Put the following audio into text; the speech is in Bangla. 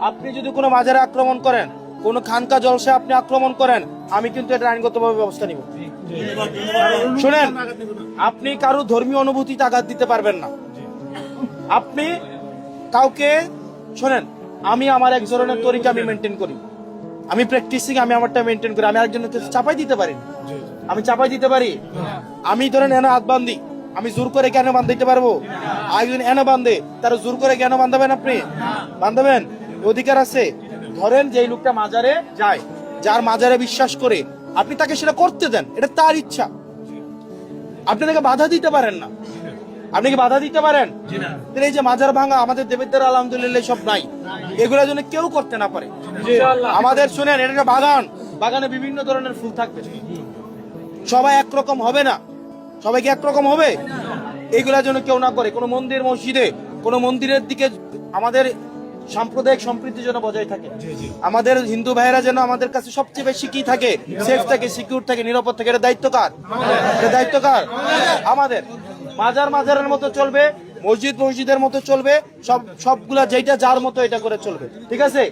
আপনি যদি কোনো মাজারে আক্রমণ করেন, কোনো খানকা জলসা আপনি আক্রমণ করেন, আমি কিন্তু এটা আইনগতভাবে ব্যবস্থা নিব। শুনেন, আপনি কারো ধর্মীয় অনুভূতিতে আঘাত দিতে পারবেন না। আপনি কাউকে শোনেন, আমি আমার এক ধরনের তরিকা আমি মেনটেন করি, আমি প্র্যাকটিসিং আমি আমারটা মেনটেন করি। আমি একজনকে চাপাই দিতে পারি না। আমি চাপাই দিতে পারি? আমি ধরেন এনে হাত বান্ধি, আমি জোর করে কেন বান্ধাইতে পারবো? একজন এনে বান্ধে, তার জোর করে কেন বান্ধাবেন? আপনি বান্ধাবেন, অধিকার আছে। ধরেন যে লোকটা মাজারে যায়, যার মাজারে বিশ্বাস করে, আপনি তাকে সেটা করতে দেন, এটা তার ইচ্ছা। আপনি তাকে বাধা দিতে পারেন না। আপনি কি বাধা দিতে পারেন? এই যে মাজার ভাঙা, আমাদের দেবের আলহামদুলিল্লাহ সব নাই, এগুলোর জন্য কেউ করতে না পারে। আমাদের শুনেন, এটা একটা বাগান, বাগানে বিভিন্ন ধরনের ফুল থাকবে, সবাই একরকম হবে না। সবাই কি একরকম হবে? এইগুলোর জন্য কেউ না করে। কোনো মন্দির মসজিদে, কোনো মন্দিরের দিকে আমাদের সাম্প্রদায়িক সম্প্রীতি যেন বজায় থাকে। আমাদের হিন্দু ভাইয়েরা যেন আমাদের কাছে সবচেয়ে বেশি কি থাকে, সেফ থাকে, সিকিউর থাকে, নিরাপদ থাকে। এটা দায়িত্ব কার? এটা দায়িত্ব কার? আমাদের। মাজার মাজারের মতো চলবে, মসজিদ মসজিদের মতো চলবে, সবগুলা যেটা যার মতো এটা করে চলবে। ঠিক আছে?